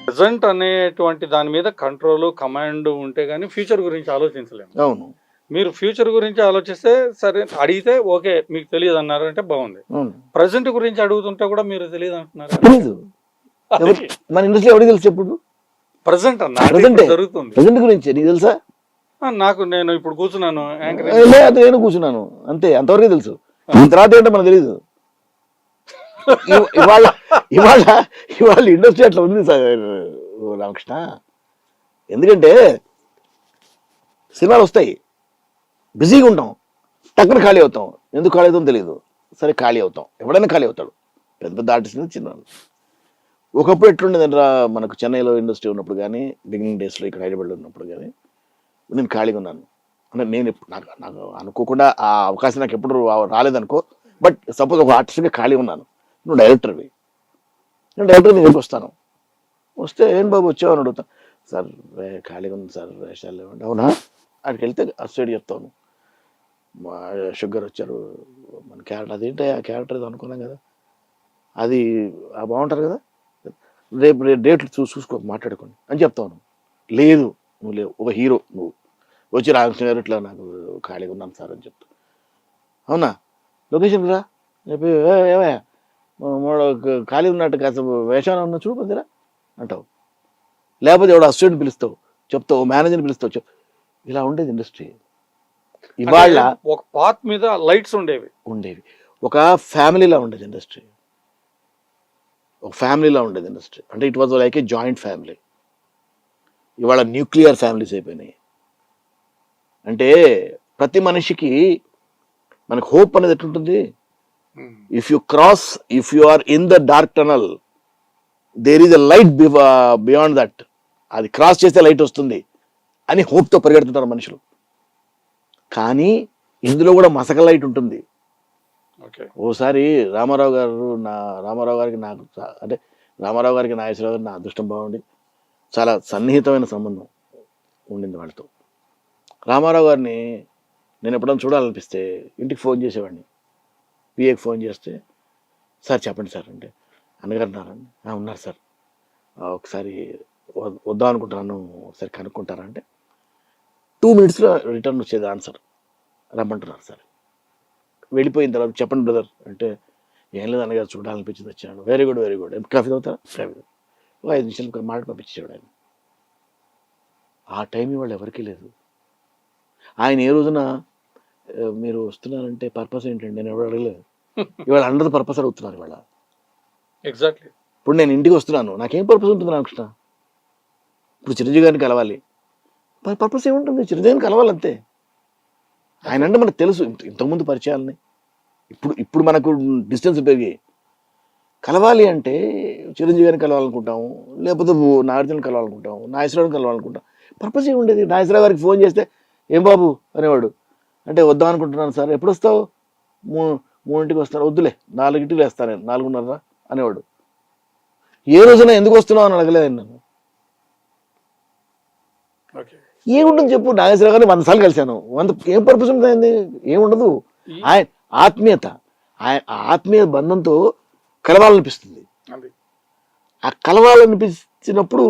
Present అనేటువంటి దాని మీద కంట్రోల్, కమాండ్ ఉంటే గానీ ఫ్యూచర్ గురించి ఆలోచించలేము. అవును. మీరు ఫ్యూచర్ గురించి ఆలోచిస్తే సరే అడిగితే ఓకే మీకు తెలియదన్నారు అంటే బాగుంది. అవును. ప్రెజెంట్ గురించి అడుగుతుంటే కూడా మీరు తెలియదంటున్నారు. తెలీదు. మన ఇండస్ట్రీ ఎవరికి తెలుసు ఇప్పుడు? ప్రెజెంట్ అన్న అది ప్రెజెంటే. ఇప్పుడు జరుగుతుంది. ప్రెజెంట్ గురించి నీకు తెలుసా? నేను ఇప్పుడు కూర్చున్నాను లేదు, నేను కూర్చున్నాను అంతే, అంతవరకే తెలుసు. తర్వాత ఏంటో మనకు తెలీదు. ఇవాళ ఇవాళ ఇవాళ ఇండస్ట్రీ అట్లా ఉంది సార్ రామకృష్ణ. ఎందుకంటే సినిమాలు వస్తాయి, బిజీగా ఉంటాం, టక్కున ఖాళీ అవుతాం. ఎందుకు ఖాళీ అవుతాం తెలియదు. సరే ఖాళీ అవుతాం, ఎవడైనా ఖాళీ అవుతాడు, పెద్ద పెద్ద ఆర్టిస్ట్ చిన్న. ఒకప్పుడు ఎట్లుండేదంటే మనకు చెన్నైలో ఇండస్ట్రీ ఉన్నప్పుడు కానీ, బిగినింగ్ డేస్లో ఇక్కడ హైదరాబాద్లో ఉన్నప్పుడు కానీ నేను ఖాళీగా ఉన్నాను. అంటే నేను నాకు అనుకోకుండా ఆ అవకాశం నాకు ఎప్పుడు రాలేదనుకో. బట్ సపోజ్ ఒక ఆర్టిస్ట్గా ఖాళీ ఉన్నాను, నువ్వు డైరెక్టర్వి, నేను డైరెక్టర్ నీ దగ్గరికి వస్తాను. వస్తే ఏం బాబు వచ్చావని అడుగుతాను. సార్ ఖాళీగా ఉంది సార్, వేషాలు లేవండి. అవునా? అక్కడికి వెళ్తే అటు సైడ్ చెప్తాను, మా షుగర్ వచ్చారు, మన క్యారెక్టర్ అదేంటి ఆ క్యారెక్టర్ ఏదో అనుకున్నాం కదా, అది బాగుంటారు కదా, రేపు డేట్లు చూసుకో మాట్లాడుకోండి అని చెప్తాను. లేదు నువ్వు లేవు, ఒక హీరో నువ్వు వచ్చి రామకృష్ణ గారు ఇట్లా నాకు ఖాళీగా ఉన్నాను సార్ అని చెప్తాను. అవునా, లొకేషన్కి రా, చెప్పి ఏమయ్యా ఖాళీ ఉన్నట్టు కాస్త వేషాలు ఉన్న చూడు పొందిరా అంటావు. లేకపోతే ఎవడో అసిస్టెంట్ పిలుస్తావు, చెప్తావు, మేనేజర్ని పిలుస్తావు. ఇలా ఉండేది ఇండస్ట్రీ. ఇవాళ ఒక పాత్ మీద లైట్స్ ఉండేవి, ఒక ఫ్యామిలీలా ఉండేది ఇండస్ట్రీ. ఒక ఫ్యామిలీలా ఉండేది ఇండస్ట్రీ. అంటే it was like a joint family. ఇవాళ న్యూక్లియర్ ఫ్యామిలీస్ అయిపోయినాయి. అంటే ప్రతి మనిషికి మనకు హోప్ అనేది ఎట్లుంటుంది, if you are in the dark tunnel there is a light beyond that. అది క్రాస్ చేస్తే లైట్ వస్తుంది అని హోప్తో పరిగెడుతుంటారు మనుషులు. కానీ ఇందులో కూడా మసక లైట్ ఉంటుంది. ఓసారి రామారావు గారికి నాకు అంటే రామారావు గారికి నాగేశ్వరరావు గారికి నా అదృష్టం బాగుండి చాలా సన్నిహితమైన సంబంధం ఉండింది వాళ్ళతో. రామారావు గారిని నేను ఎప్పుడైనా చూడాలనిపిస్తే ఇంటికి ఫోన్ చేసేవాడిని. పిఏకి ఫోన్ చేస్తే సార్ చెప్పండి సార్ అంటే, అన్నగారు ఉన్నారండి, ఉన్నారు సార్, ఒకసారి వద్దాం అనుకుంటున్నాను, ఒకసారి కనుక్కుంటారా అంటే 2 minutesలో రిటర్న్ వచ్చేది ఆన్సర్, రమ్మంటున్నారు సార్. వెళ్ళిపోయిన తర్వాత చెప్పండి బ్రదర్ అంటే, ఏం లేదు అన్నగారు చూడాలనిపించింది వచ్చాను. Very good very good, coffee తాగుతారా? కాఫీ. 5 నిమిషాలు మాట పంపించేవాడు ఆయన. ఆ టైం ఇవాళ ఎవరికీ లేదు. ఆయన ఏ రోజున మీరు వస్తున్నారంటే పర్పస్ ఏంటండి నేను ఎవరు అడగలేదు. ఇవాళ అండర్ పర్పస్ అడుగుతున్నారు ఇవాళ. ఎగ్జాక్ట్లీ. ఇప్పుడు నేను ఇంటికి వస్తున్నాను, నాకేం పర్పస్ ఉంటుంది రామకృష్ణ? ఇప్పుడు చిరంజీవి గారిని కలవాలి, పర్పస్ ఏముంటుంది? చిరంజీవిని కలవాలంతే. ఆయన అంటే మనకు తెలుసు, ఇంతకుముందు పరిచయాలని. ఇప్పుడు మనకు డిస్టెన్స్ పెరిగి కలవాలి అంటే చిరంజీవి గారిని కలవాలనుకుంటాము, లేకపోతే నాగార్జున కలవాలనుకుంటాము, నాగేశ్వరరావుని కలవాలనుకుంటాం. పర్పస్ ఏముండేది? నాగేశ్వరరావు గారికి ఫోన్ చేస్తే ఏం బాబు అనేవాడు. అంటే వద్దాం అనుకుంటున్నాను సార్, ఎప్పుడు వస్తావు? 3ంటికి వస్తాను. వద్దులే 4ంటికి వేస్తాను, నేను 4:30 అనేవాడు. ఏ రోజున ఎందుకు వస్తున్నావు అని అడగలేదు నన్ను. ఏముంటుంది చెప్పు? నాగేశ్వరరావు గారిని 100 సార్లు కలిశాను, ఏం పర్పస్ ఉంటుంది? ఏముండదు. ఆయన ఆత్మీయత, ఆత్మీయ బంధంతో కలవాలనిపిస్తుంది. ఆ కలవాలనిపించినప్పుడు